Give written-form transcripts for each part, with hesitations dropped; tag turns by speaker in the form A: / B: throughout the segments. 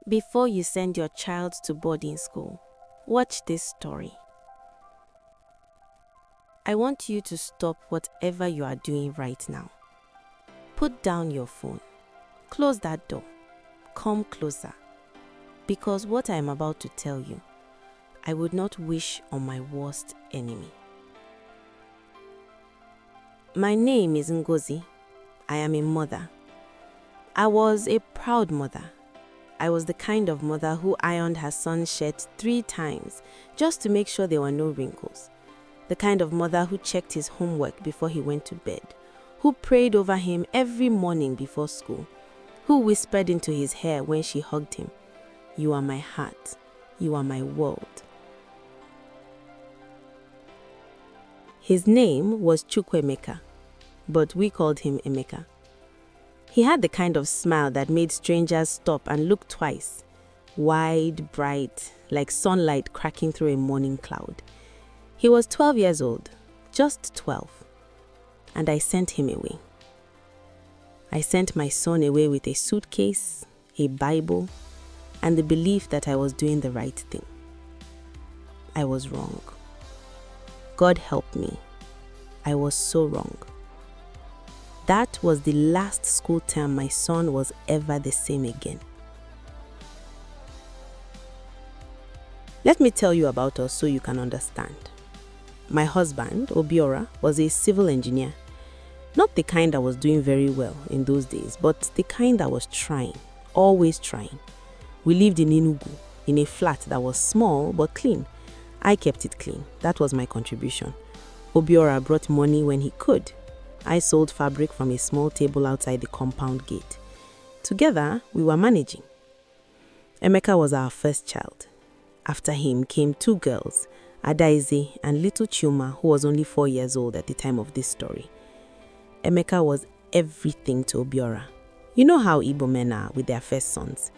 A: Before you send your child to boarding school, watch this story. I want you to stop whatever you are doing right now. Put down your phone. Close that door. Come closer. Because what I am about to tell you, I would not wish on my worst enemy. My name is Ngozi. I am a mother. I was a proud mother. I was the kind of mother who ironed her son's shirt 3 times just to make sure there were no wrinkles. The kind of mother who checked his homework before he went to bed, who prayed over him every morning before school, who whispered into his hair when she hugged him, "You are my heart. You are my world." His name was Chukwuemeka, but we called him Emeka. He had the kind of smile that made strangers stop and look twice, wide, bright, like sunlight cracking through a morning cloud. He was 12 years old, just 12, and I sent him away. I sent my son away with a suitcase, a Bible, and the belief that I was doing the right thing. I was wrong. God help me. I was so wrong. That was the last school term my son was ever the same again. Let me tell you about us so you can understand. My husband, Obiora, was a civil engineer. Not the kind that was doing very well in those days, but the kind that was trying, always trying. We lived in Enugu, in a flat that was small but clean. I kept it clean. That was my contribution. Obiora brought money when he could. I sold fabric from a small table outside the compound gate. Together, we were managing. Emeka was our first child. After him came 2 girls, Adaize and little Chuma, who was only 4 years old at the time of this story. Emeka was everything to Obiora. You know how Igbo men are with their first sons.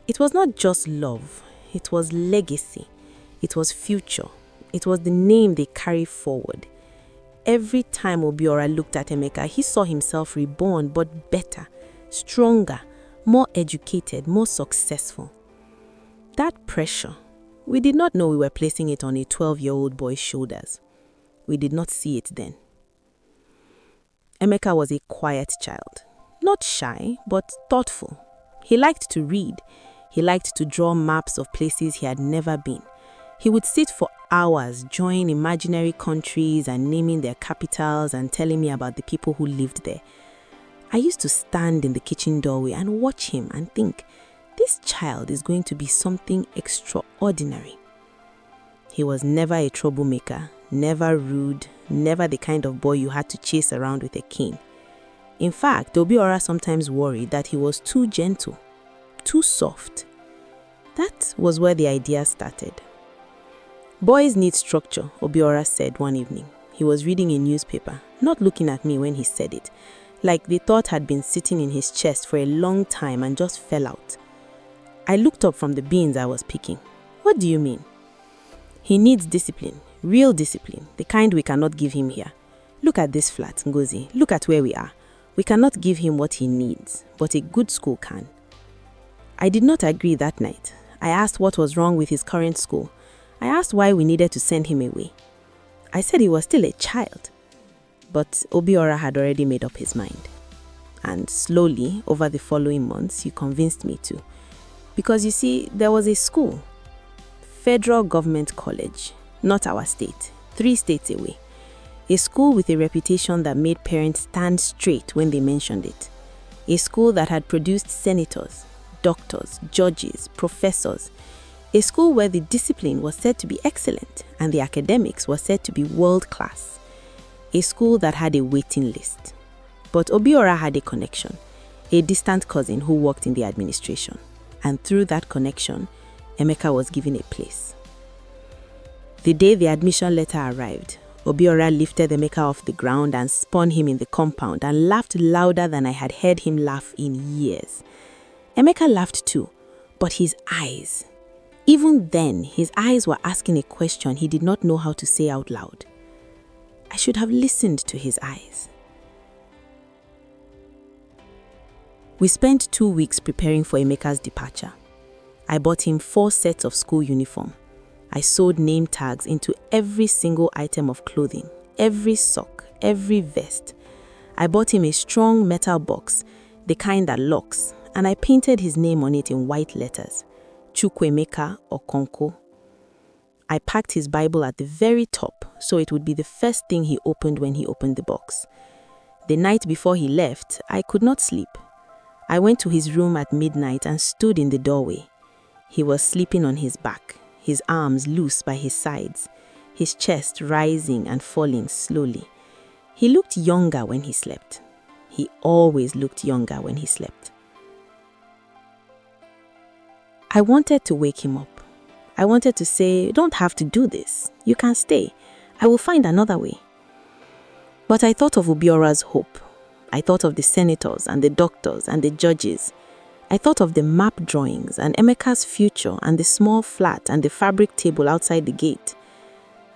A: It was not just love, it was legacy, it was future, it was the name they carry forward. Every time Obiora looked at Emeka, he saw himself reborn, but better, stronger, more educated, more successful. That pressure, we did not know we were placing it on a 12-year-old boy's shoulders. We did not see it then. Emeka was a quiet child, not shy, but thoughtful. He liked to read. He liked to draw maps of places he had never been. He would sit for hours drawing imaginary countries and naming their capitals and telling me about the people who lived there. I used to stand in the kitchen doorway and watch him and think, this child is going to be something extraordinary. He was never a troublemaker, never rude, never the kind of boy you had to chase around with a cane. In fact, Obiora sometimes worried that he was too gentle, too soft. That was where the idea started. Boys need structure, Obiora said one evening. He was reading a newspaper, not looking at me when he said it, like the thought had been sitting in his chest for a long time and just fell out. I looked up from the beans I was picking. What do you mean? He needs discipline, real discipline, the kind we cannot give him here. Look at this flat, Ngozi. Look at where we are. We cannot give him what he needs, but a good school can. I did not agree that night. I asked what was wrong with his current school. I asked why we needed to send him away. I said he was still a child. But Obiora had already made up his mind. And slowly, over the following months, he convinced me to. Because you see, there was a school, Federal Government College, not our state, 3 states away. A school with a reputation that made parents stand straight when they mentioned it. A school that had produced senators, doctors, judges, professors. A school where the discipline was said to be excellent and the academics were said to be world class. A school that had a waiting list. But Obiora had a connection, a distant cousin who worked in the administration. And through that connection, Emeka was given a place. The day the admission letter arrived, Obiora lifted Emeka off the ground and spun him in the compound and laughed louder than I had heard him laugh in years. Emeka laughed too, but his eyes, even then, his eyes were asking a question he did not know how to say out loud. I should have listened to his eyes. We spent 2 weeks preparing for Emeka's departure. I bought him 4 sets of school uniform. I sewed name tags into every single item of clothing, every sock, every vest. I bought him a strong metal box, the kind that locks, and I painted his name on it in white letters, Chukwemeka or Konko. I packed his Bible at the very top, so it would be the first thing he opened when he opened the box. The night before he left, I could not sleep. I went to his room at midnight and stood in the doorway. He was sleeping on his back, his arms loose by his sides, his chest rising and falling slowly. He looked younger when he slept. He always looked younger when he slept. I wanted to wake him up. I wanted to say, "You don't have to do this. You can stay. I will find another way." But I thought of Obiora's hope. I thought of the senators and the doctors and the judges. I thought of the map drawings and Emeka's future and the small flat and the fabric table outside the gate.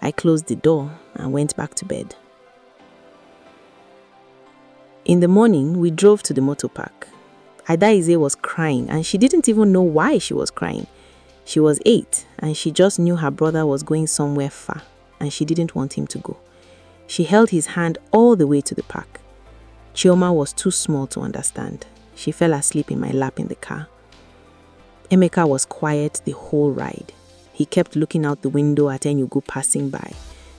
A: I closed the door and went back to bed. In the morning, we drove to the motor park. Adaize was crying and she didn't even know why she was crying. She was 8 and she just knew her brother was going somewhere far and she didn't want him to go. She held his hand all the way to the park. Chioma was too small to understand. She fell asleep in my lap in the car. Emeka was quiet the whole ride. He kept looking out the window at Enugu passing by,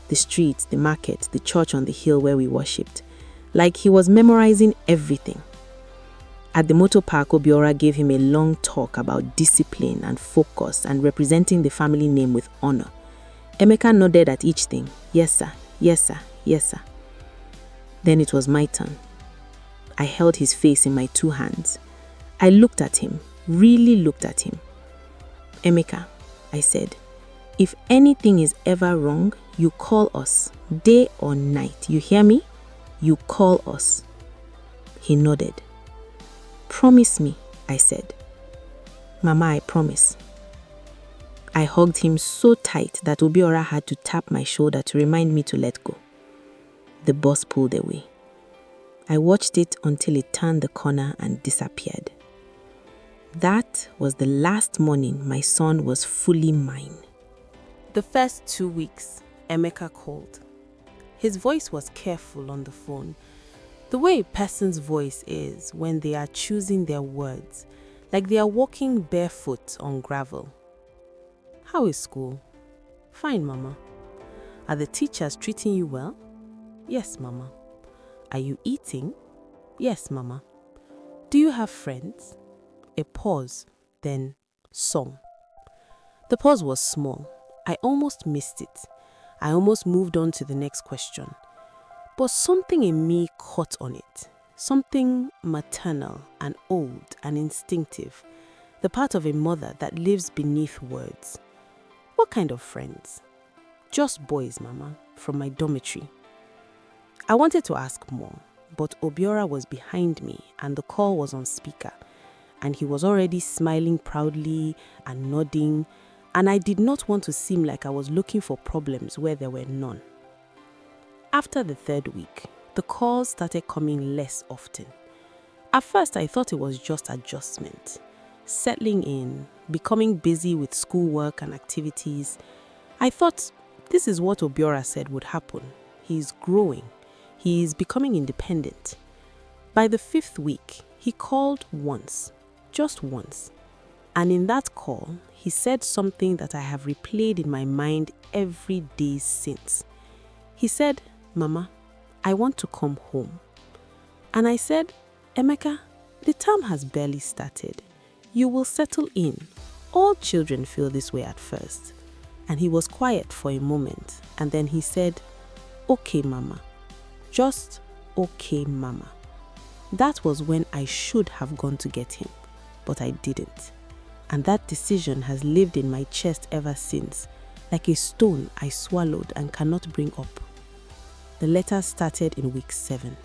A: the streets, the market, the church on the hill where we worshipped, like he was memorizing everything. At the motor park, Obiora gave him a long talk about discipline and focus and representing the family name with honor. Emeka nodded at each thing. "Yes, sir. Yes, sir. Yes, sir." Then it was my turn. I held his face in my 2 hands. I looked at him, really looked at him. "Emeka," I said, "if anything is ever wrong, you call us, day or night. You hear me? You call us." He nodded. "Promise me," I said. "Mama, I promise." I hugged him so tight that Obiora had to tap my shoulder to remind me to let go. The bus pulled away. I watched it until it turned the corner and disappeared. That was the last morning my son was fully mine. The first 2 weeks, Emeka called. His voice was careful on the phone, the way a person's voice is when they are choosing their words, like they are walking barefoot on gravel. "How is school?" "Fine, Mama." "Are the teachers treating you well?" "Yes, Mama." "Are you eating?" "Yes, Mama." "Do you have friends?" A pause, then song. The pause was small. I almost missed it. I almost moved on to the next question. But something in me caught on it. Something maternal and old and instinctive. The part of a mother that lives beneath words. "What kind of friends?" "Just boys, Mama, from my dormitory." I wanted to ask more, but Obiora was behind me and the call was on speaker. And he was already smiling proudly and nodding, and I did not want to seem like I was looking for problems where there were none. After the 3rd week, the calls started coming less often. At first, I thought it was just adjustment, settling in, becoming busy with schoolwork and activities. I thought this is what Obiora said would happen. He is growing. He is becoming independent. By the 5th week, he called once, just once. And in that call, he said something that I have replayed in my mind every day since. He said, "Mama, I want to come home." And I said, "Emeka, the term has barely started. You will settle in. All children feel this way at first." And he was quiet for a moment. And then he said, "Okay, Mama. Just okay, Mama." That was when I should have gone to get him, but I didn't. And that decision has lived in my chest ever since, like a stone I swallowed and cannot bring up. The letter started in week 7.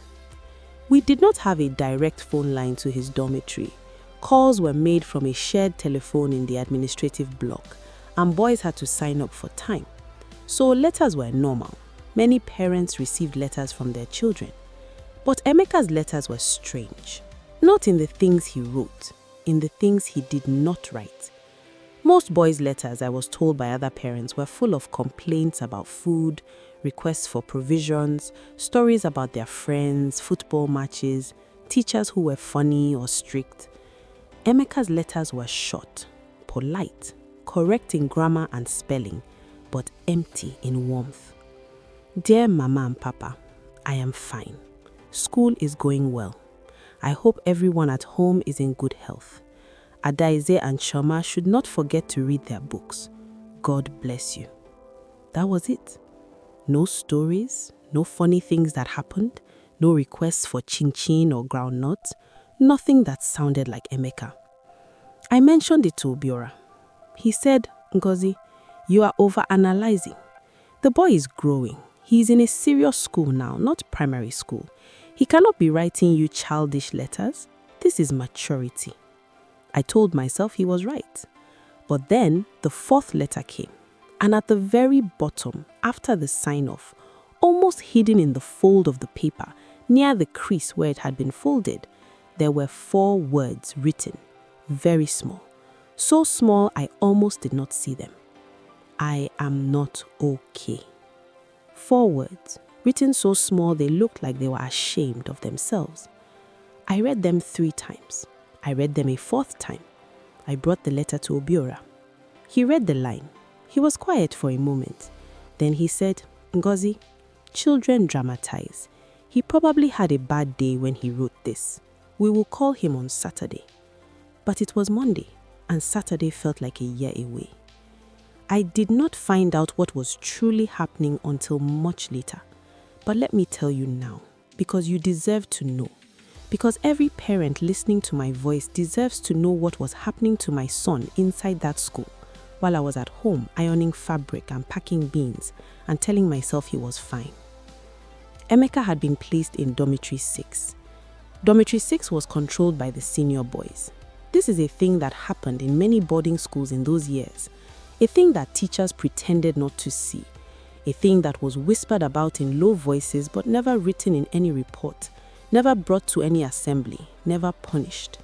A: We did not have a direct phone line to his dormitory. Calls were made from a shared telephone in the administrative block, and boys had to sign up for time. So letters were normal. Many parents received letters from their children. But Emeka's letters were strange. Not in the things he wrote, in the things he did not write. Most boys' letters, I was told by other parents, were full of complaints about food, requests for provisions, stories about their friends, football matches, teachers who were funny or strict. Emeka's letters were short, polite, correct in grammar and spelling, but empty in warmth. Dear Mama and Papa, I am fine. School is going well. I hope everyone at home is in good health. Adaize and Shoma should not forget to read their books. God bless you. That was it. No stories, no funny things that happened, no requests for chin-chin or groundnuts, nothing that sounded like Emeka. I mentioned it to Obiora. He said, Ngozi, you are overanalyzing. The boy is growing. He is in a serious school now, not primary school. He cannot be writing you childish letters. This is maturity. I told myself he was right. But then the fourth letter came, and at the very bottom, after the sign-off, almost hidden in the fold of the paper, near the crease where it had been folded, there were 4 words written, very small. So small I almost did not see them. I am not okay. 4 words, written so small they looked like they were ashamed of themselves. I read them 3 times. I read them a 4th time. I brought the letter to Obiora. He read the line. He was quiet for a moment. Then he said, Ngozi, children dramatize. He probably had a bad day when he wrote this. We will call him on Saturday. But it was Monday, and Saturday felt like a year away. I did not find out what was truly happening until much later. But let me tell you now, because you deserve to know. Because every parent listening to my voice deserves to know what was happening to my son inside that school while I was at home ironing fabric and packing beans and telling myself he was fine. Emeka had been placed in Dormitory 6. Dormitory 6 was controlled by the senior boys. This is a thing that happened in many boarding schools in those years, a thing that teachers pretended not to see, a thing that was whispered about in low voices but never written in any report, never brought to any assembly, never punished.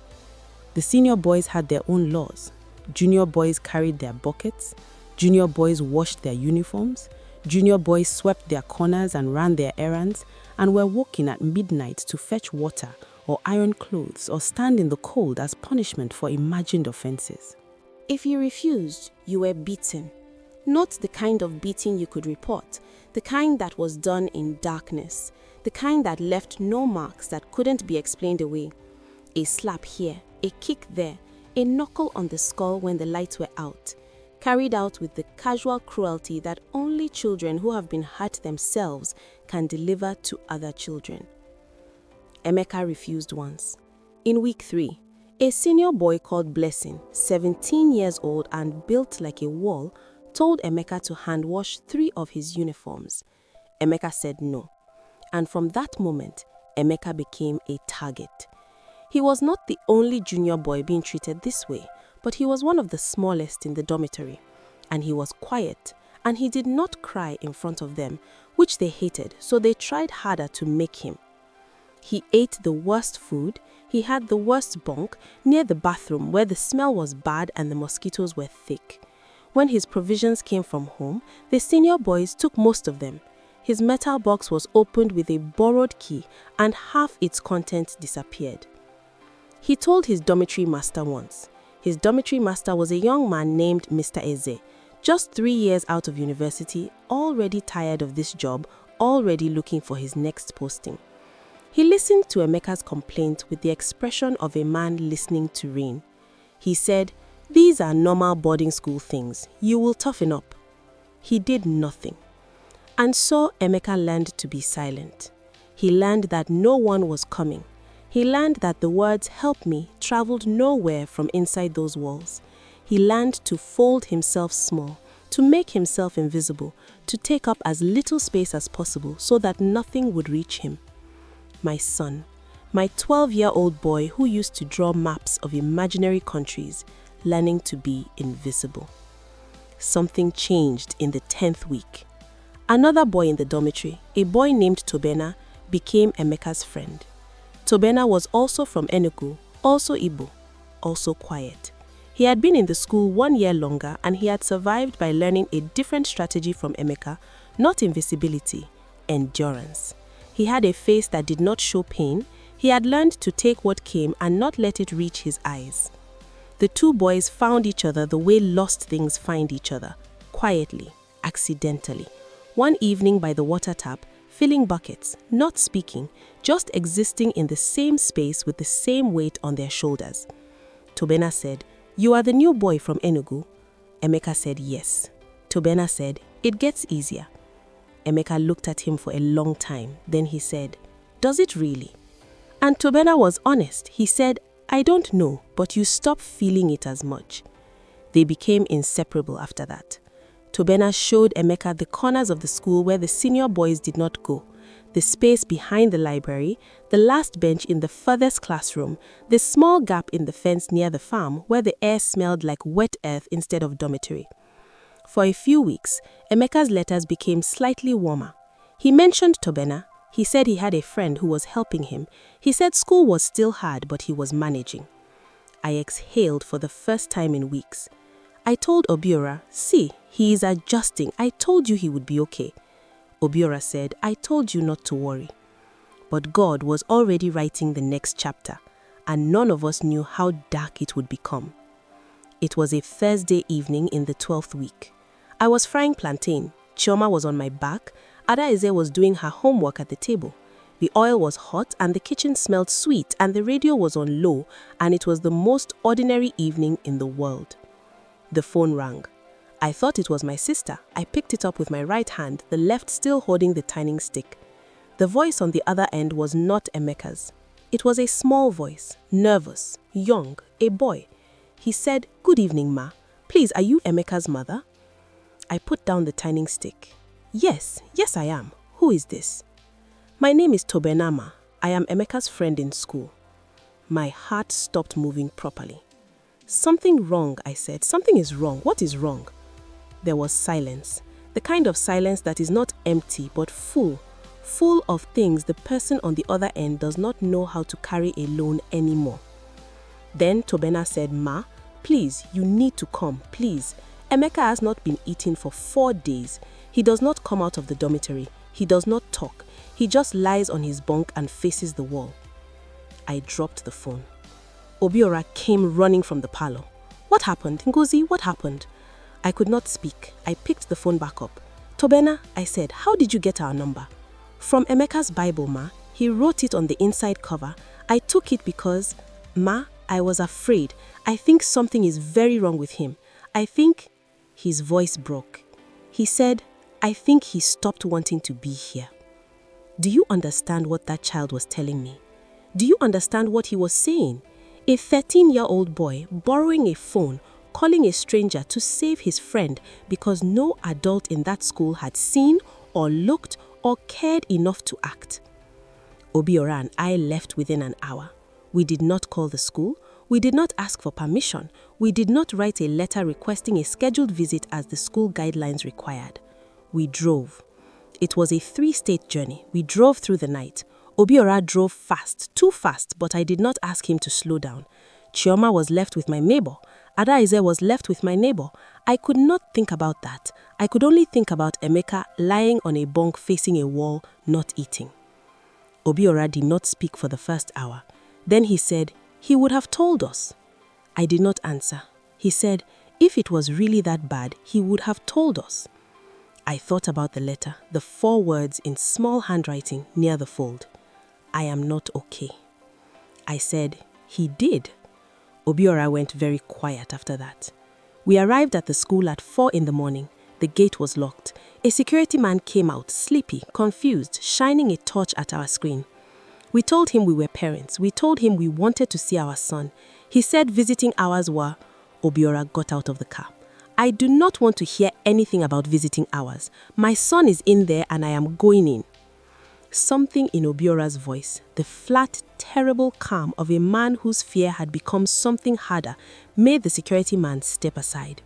A: The senior boys had their own laws. Junior boys carried their buckets. Junior boys washed their uniforms. Junior boys swept their corners and ran their errands and were woken at midnight to fetch water or iron clothes or stand in the cold as punishment for imagined offenses.
B: If you refused, you were beaten. Not the kind of beating you could report, the kind that was done in darkness, the kind that left no marks that couldn't be explained away. A slap here, a kick there, a knuckle on the skull when the lights were out, carried out with the casual cruelty that only children who have been hurt themselves can deliver to other children. Emeka refused once. In week 3, a senior boy called Blessing, 17 years old and built like a wall, told Emeka to hand wash 3 of his uniforms. Emeka said no. And from that moment, Emeka became a target. He was not the only junior boy being treated this way, but he was one of the smallest in the dormitory. And he was quiet, and he did not cry in front of them, which they hated, so they tried harder to make him. He ate the worst food, he had the worst bunk near the bathroom where the smell was bad and the mosquitoes were thick. When his provisions came from home, the senior boys took most of them. His metal box was opened with a borrowed key and half its contents disappeared. He told his dormitory master once. His dormitory master was a young man named Mr. Eze, just 3 years out of university, already tired of this job, already looking for his next posting. He listened to Emeka's complaint with the expression of a man listening to rain. He said, "These are normal boarding school things. You will toughen up." He did nothing. And so Emeka learned to be silent. He learned that no one was coming. He learned that the words "help me" traveled nowhere from inside those walls. He learned to fold himself small, to make himself invisible, to take up as little space as possible so that nothing would reach him. My son, my 12-year-old boy who used to draw maps of imaginary countries, learning to be invisible. Something changed in the 10th week. Another boy in the dormitory, a boy named Tobena, became Emeka's friend. Tobena was also from Enugu, also Igbo, also quiet. He had been in the school 1 year longer, and he had survived by learning a different strategy from Emeka, not invisibility, endurance. He had a face that did not show pain. He had learned to take what came and not let it reach his eyes. The two boys found each other the way lost things find each other, quietly, accidentally. One evening by the water tap, filling buckets, not speaking, just existing in the same space with the same weight on their shoulders. Tobena said, "You are the new boy from Enugu?" Emeka said, "Yes." Tobena said, "It gets easier." Emeka looked at him for a long time. Then he said, "Does it really?" And Tobena was honest. He said, "I don't know, but you stop feeling it as much." They became inseparable after that. Tobena showed Emeka the corners of the school where the senior boys did not go, the space behind the library, the last bench in the furthest classroom, the small gap in the fence near the farm where the air smelled like wet earth instead of dormitory. For a few weeks, Emeka's letters became slightly warmer. He mentioned Tobena. He said he had a friend who was helping him. He said school was still hard, but he was managing. I exhaled for the first time in weeks. I told Obiora, "See, he is adjusting. I told you he would be okay." Obiora said, "I told you not to worry." But God was already writing the next chapter, and none of us knew how dark it would become. It was a Thursday evening in the 12th week. I was frying plantain. Chioma was on my back. Adaeze was doing her homework at the table. The oil was hot and the kitchen smelled sweet and the radio was on low, and it was the most ordinary evening in the world. The phone rang. I thought it was my sister. I picked it up with my right hand, the left still holding the tining stick. The voice on the other end was not Emeka's. It was a small voice, nervous, young, a boy. He said, "Good evening, Ma. Please, are you Emeka's mother?" I put down the tining stick. Yes, I am. Who is this?" "My name is Tobena, Ma. I am Emeka's friend in school." My heart stopped moving properly. "Something wrong," I said. "Something is wrong. What is wrong?" There was silence. The kind of silence that is not empty but full of things the person on the other end does not know how to carry alone anymore. Then Tobena said, "Ma, please, you need to come, please. Emeka has not been eating for 4 days. He does not come out of the dormitory. He does not talk. He just lies on his bunk and faces the wall." I dropped the phone. Obiora came running from the parlor. "What happened? Ngozi, what happened?" I could not speak. I picked the phone back up. "Tobena," I said, "how did you get our number?" "From Emeka's Bible, Ma. He wrote it on the inside cover. I took it because, Ma, I was afraid. I think something is very wrong with him. I think..." His voice broke. He said, "I think he stopped wanting to be here." Do you understand what that child was telling me? Do you understand what he was saying? A 13-year-old boy borrowing a phone, calling a stranger to save his friend because no adult in that school had seen or looked or cared enough to act. Obiora and I left within an hour. We did not call the school. We did not ask for permission. We did not write a letter requesting a scheduled visit as the school guidelines required. We drove. It was a 3-state journey. We drove through the night. Obiora drove fast, too fast, but I did not ask him to slow down. Chioma was left with my neighbor. Adaeze was left with my neighbor. I could not think about that. I could only think about Emeka lying on a bunk facing a wall, not eating. Obiora did not speak for the first hour. Then he said, "He would have told us." I did not answer. He said, "If it was really that bad, he would have told us." I thought about the letter, the 4 words in small handwriting near the fold. "I am not okay." I said, "He did." Obiora went very quiet after that. We arrived at the school at 4 in the morning. The gate was locked. A security man came out, sleepy, confused, shining a torch at our screen. We told him we were parents. We told him we wanted to see our son. He said visiting hours were... Obiora got out of the car. "I do not want to hear anything about visiting hours. My son is in there and I am going in." Something in Obiora's voice, the flat, terrible calm of a man whose fear had become something harder, made the security man step aside.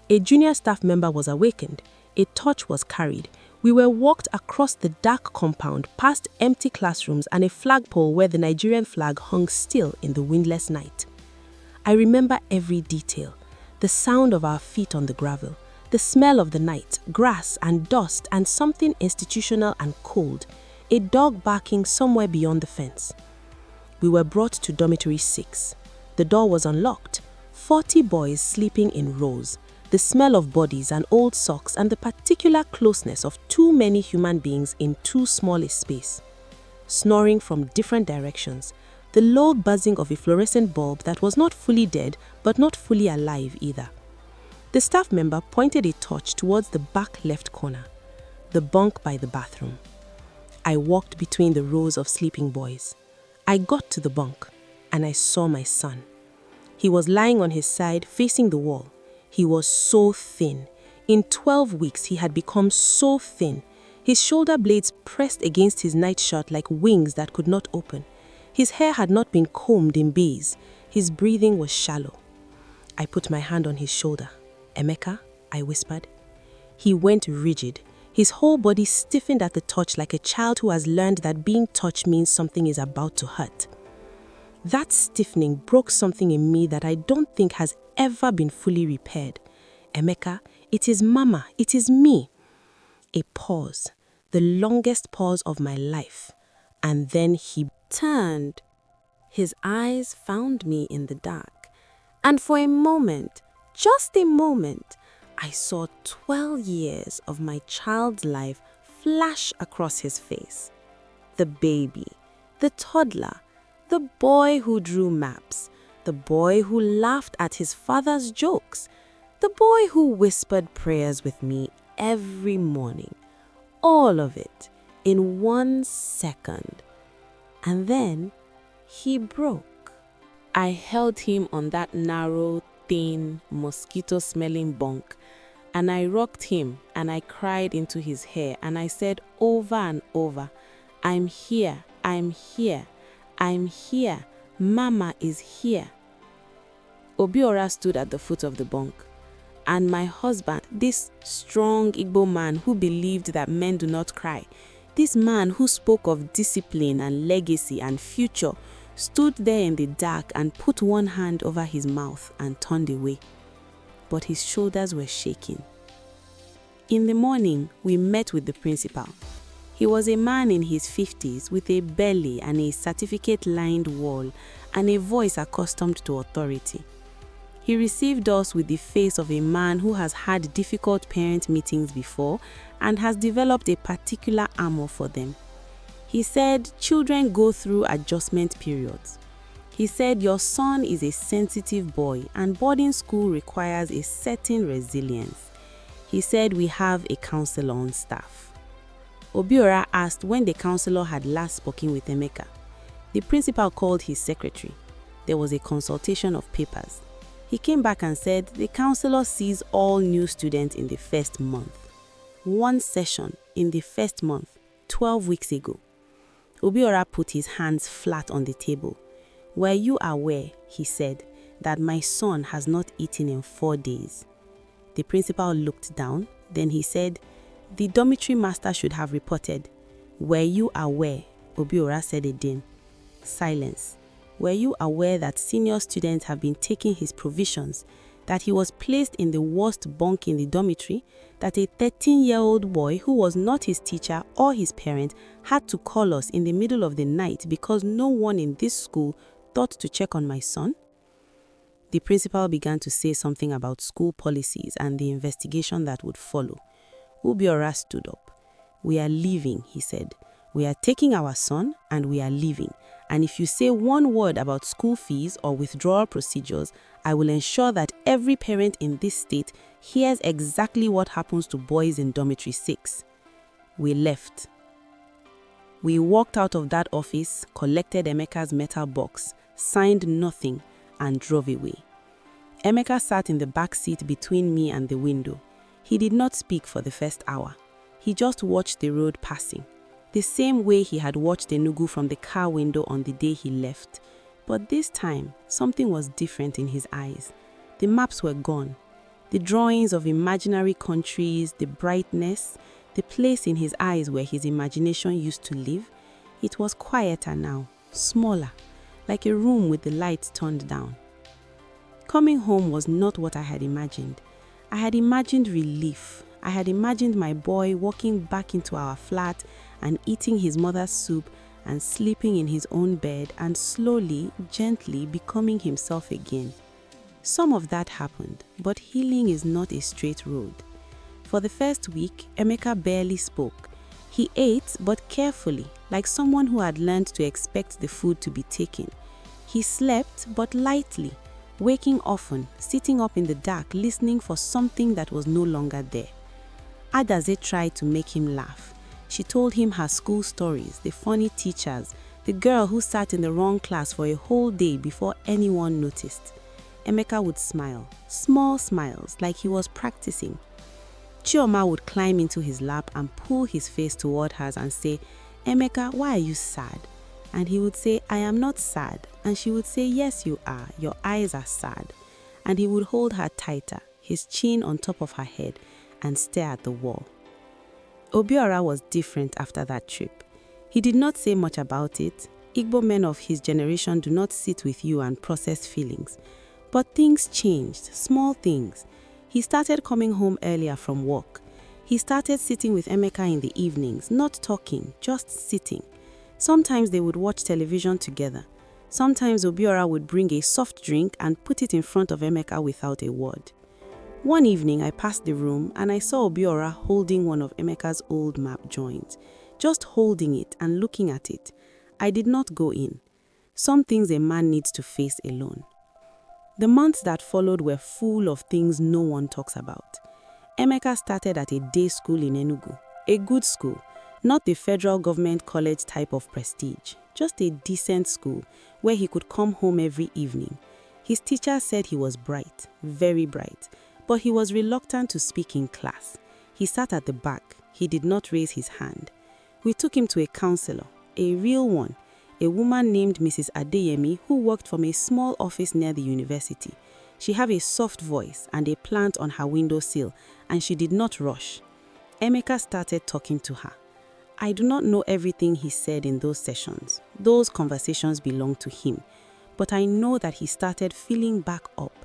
B: A junior staff member was awakened. A torch was carried. We were walked across the dark compound, past empty classrooms and a flagpole where the Nigerian flag hung still in the windless night.
A: I remember every detail. The sound of our feet on the gravel, the smell of the night, grass and dust and something institutional and cold, a dog barking somewhere beyond the fence. We were brought to dormitory 6. The door was unlocked. 40 boys sleeping in rows. The smell of bodies and old socks and the particular closeness of too many human beings in too small a space. Snoring from different directions. The low buzzing of a fluorescent bulb that was not fully dead but not fully alive either. The staff member pointed a torch towards the back left corner, the bunk by the bathroom. I walked between the rows of sleeping boys. I got to the bunk and I saw my son. He was lying on his side facing the wall. He was so thin. In 12 weeks, he had become so thin. His shoulder blades pressed against his nightshirt like wings that could not open. His hair had not been combed in bays. His breathing was shallow. I put my hand on his shoulder. "Emeka," I whispered. He went rigid. His whole body stiffened at the touch like a child who has learned that being touched means something is about to hurt. That stiffening broke something in me that I don't think has ever been fully repaired. "Emeka, it is Mama, it is me." A pause, the longest pause of my life. And then he turned. His eyes found me in the dark. And for a moment, just a moment, I saw 12 years of my child's life flash across his face. The baby, the toddler, the boy who drew maps, the boy who laughed at his father's jokes, the boy who whispered prayers with me every morning. All of it in 1 second. And then he broke. I held him on that narrow, thin, mosquito-smelling bunk, and I rocked him and I cried into his hair and I said over and over, "I'm here, I'm here, I'm here, Mama is here." Obiora stood at the foot of the bunk, and my husband, this strong Igbo man who believed that men do not cry, this man who spoke of discipline and legacy and future, stood there in the dark and put one hand over his mouth and turned away. But his shoulders were shaking. In the morning, we met with the principal. He was a man in his 50s with a belly and a certificate-lined wall and a voice accustomed to authority. He received us with the face of a man who has had difficult parent meetings before and has developed a particular armor for them. He said children go through adjustment periods. He said your son is a sensitive boy and boarding school requires a certain resilience. He said we have a counselor on staff. Obiora asked when the counselor had last spoken with Emeka. The principal called his secretary. There was a consultation of papers. He came back and said the counselor sees all new students in the first month. 1 session in the first month, 12 weeks ago. Obiora put his hands flat on the table. "Were you aware," he said, "that my son has not eaten in 4 days?" The principal looked down, then he said, "The dormitory master should have reported." "Were you aware?" Obiora said again. Silence. "Were you aware that senior students have been taking his provisions, that he was placed in the worst bunk in the dormitory, that a 13-year-old boy who was not his teacher or his parent had to call us in the middle of the night because no one in this school thought to check on my son?" The principal began to say something about school policies and the investigation that would follow. Obiora stood up. "We are leaving," he said. "We are taking our son and we are leaving. And if you say one word about school fees or withdrawal procedures, I will ensure that every parent in this state hears exactly what happens to boys in dormitory 6. We left. We walked out of that office, collected Emeka's metal box, signed nothing, and drove away. Emeka sat in the back seat between me and the window. He did not speak for the first hour. He just watched the road passing, the same way he had watched Enugu from the car window on the day he left. But this time, something was different in his eyes. The maps were gone. The drawings of imaginary countries, the brightness, the place in his eyes where his imagination used to live, it was quieter now, smaller, like a room with the lights turned down. Coming home was not what I had imagined. I had imagined relief. I had imagined my boy walking back into our flat and eating his mother's soup and sleeping in his own bed and slowly, gently becoming himself again. Some of that happened, but healing is not a straight road. For the first week, Emeka barely spoke. He ate, but carefully, like someone who had learned to expect the food to be taken. He slept, but lightly, waking often, sitting up in the dark, listening for something that was no longer there. Adaze tried to make him laugh. She told him her school stories, the funny teachers, the girl who sat in the wrong class for a whole day before anyone noticed. Emeka would smile, small smiles, like he was practicing. Chioma would climb into his lap and pull his face toward hers and say, "Emeka, why are you sad?" And he would say, "I am not sad." And she would say, "Yes, you are. Your eyes are sad." And he would hold her tighter, his chin on top of her head, and stare at the wall. Obiora was different after that trip. He did not say much about it. Igbo men of his generation do not sit with you and process feelings. But things changed, small things. He started coming home earlier from work. He started sitting with Emeka in the evenings, not talking, just sitting. Sometimes they would watch television together. Sometimes Obiora would bring a soft drink and put it in front of Emeka without a word. One evening, I passed the room and I saw Obiora holding one of Emeka's old map joints, just holding it and looking at it. I did not go in. Some things a man needs to face alone. The months that followed were full of things no one talks about. Emeka started at a day school in Enugu, a good school, not the federal government college type of prestige, just a decent school where he could come home every evening. His teacher said he was bright, very bright, but he was reluctant to speak in class. He sat at the back. He did not raise his hand. We took him to a counselor, a real one, a woman named Mrs. Adeyemi who worked from a small office near the university. She had a soft voice and a plant on her windowsill, and she did not rush. Emeka started talking to her. I do not know everything he said in those sessions. Those conversations belonged to him. But I know that he started filling back up,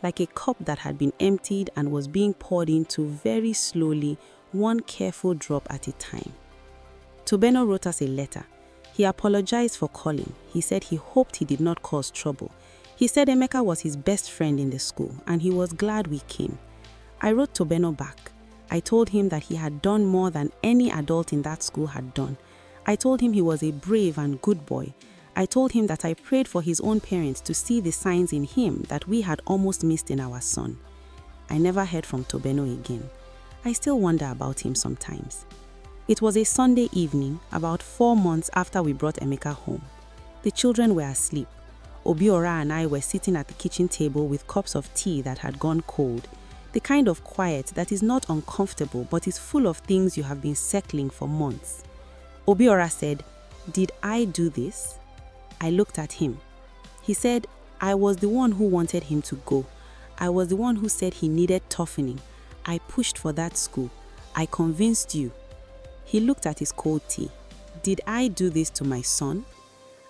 A: like a cup that had been emptied and was being poured into very slowly, one careful drop at a time. Tobeno wrote us a letter. He apologized for calling. He said he hoped he did not cause trouble. He said Emeka was his best friend in the school and he was glad we came. I wrote Tobeno back. I told him that he had done more than any adult in that school had done. I told him he was a brave and good boy. I told him that I prayed for his own parents to see the signs in him that we had almost missed in our son. I never heard from Tobeno again. I still wonder about him sometimes. It was a Sunday evening, about 4 months after we brought Emeka home. The children were asleep. Obiora and I were sitting at the kitchen table with cups of tea that had gone cold. The kind of quiet that is not uncomfortable but is full of things you have been circling for months. Obiora said, "Did I do this?" I looked at him. He said, "I was the one who wanted him to go. I was the one who said he needed toughening. I pushed for that school. I convinced you." He looked at his cold tea. "Did I do this to my son?"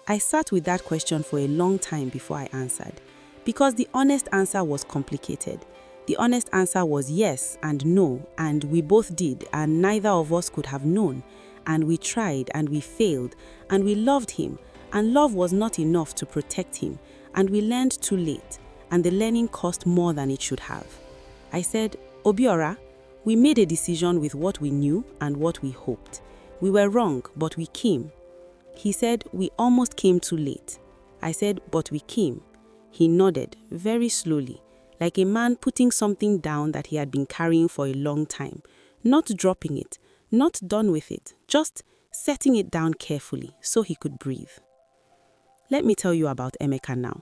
A: I sat with that question for a long time before I answered, because the honest answer was complicated. The honest answer was yes and no, and we both did, and neither of us could have known. And we tried, and we failed, and we loved him, and love was not enough to protect him, and we learned too late, and the learning cost more than it should have. I said, "Obiora, we made a decision with what we knew and what we hoped. We were wrong, but we came." He said, "We almost came too late." I said, "But we came." He nodded, very slowly, like a man putting something down that he had been carrying for a long time, not dropping it, not done with it, just setting it down carefully so he could breathe. Let me tell you about Emeka now.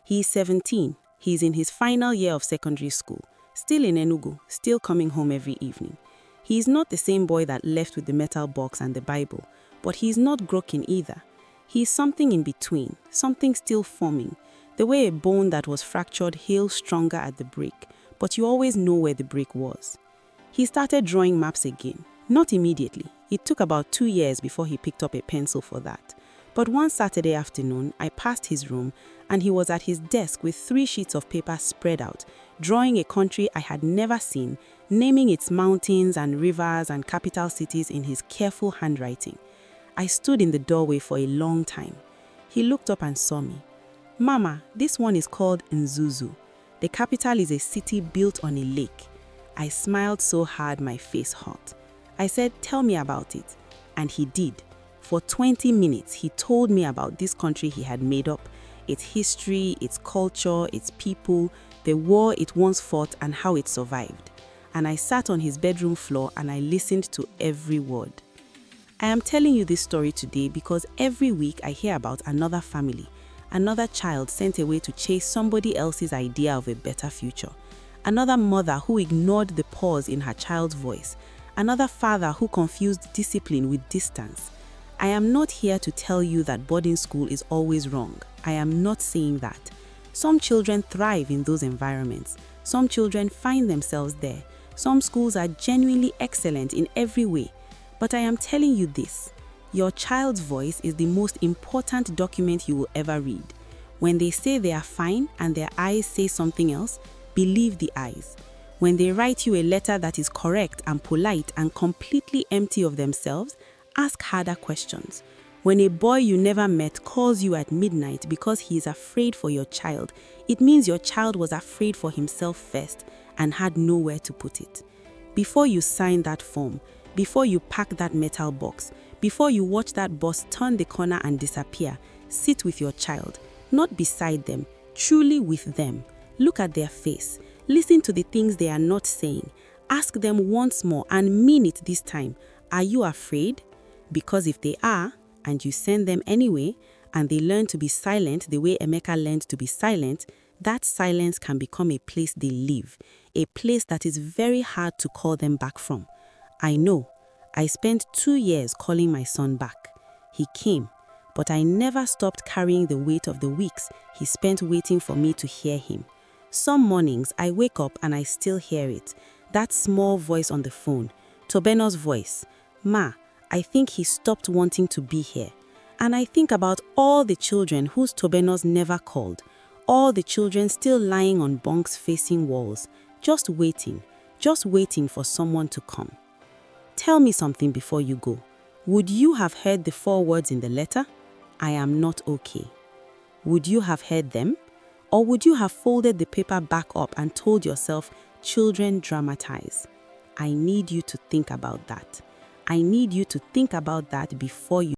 A: He is 17. He is in his final year of secondary school, still in Enugu, still coming home every evening. He is not the same boy that left with the metal box and the Bible, but he is not broken either. He is something in between, something still forming, the way a bone that was fractured heals stronger at the break, but you always know where the break was. He started drawing maps again, not immediately. It took about 2 years before he picked up a pencil for that. But one Saturday afternoon, I passed his room and he was at his desk with 3 sheets of paper spread out, drawing a country I had never seen, naming its mountains and rivers and capital cities in his careful handwriting. I stood in the doorway for a long time. He looked up and saw me. "Mama, this one is called Nzuzu. The capital is a city built on a lake." I smiled so hard my face hurt. I said, "Tell me about it." And he did. For 20 minutes, he told me about this country he had made up, its history, its culture, its people, the war it once fought and how it survived. And I sat on his bedroom floor and I listened to every word. I am telling you this story today because every week I hear about another family, another child sent away to chase somebody else's idea of a better future, another mother who ignored the pause in her child's voice, another father who confused discipline with distance. I am not here to tell you that boarding school is always wrong. I am not saying that. Some children thrive in those environments. Some children find themselves there. Some schools are genuinely excellent in every way. But I am telling you this. Your child's voice is the most important document you will ever read. When they say they are fine and their eyes say something else, believe the eyes. When they write you a letter that is correct and polite and completely empty of themselves, ask harder questions. When a boy you never met calls you at midnight because he is afraid for your child, it means your child was afraid for himself first and had nowhere to put it. Before you sign that form, before you pack that metal box, before you watch that bus turn the corner and disappear, sit with your child, not beside them, truly with them. Look at their face. Listen to the things they are not saying. Ask them once more and mean it this time. Are you afraid? Because if they are, and you send them anyway, and they learn to be silent the way Emeka learned to be silent, that silence can become a place they live, a place that is very hard to call them back from. I know. I spent 2 years calling my son back. He came, but I never stopped carrying the weight of the weeks he spent waiting for me to hear him. Some mornings I wake up and I still hear it, that small voice on the phone, Tobeno's voice. "Ma, I think he stopped wanting to be here." And I think about all the children whose Tobenos never called, all the children still lying on bunks facing walls, just waiting for someone to come. Tell me something before you go. Would you have heard the 4 words in the letter? I am not okay. Would you have heard them? Or would you have folded the paper back up and told yourself, "Children dramatize"? I need you to think about that. I need you to think about that before you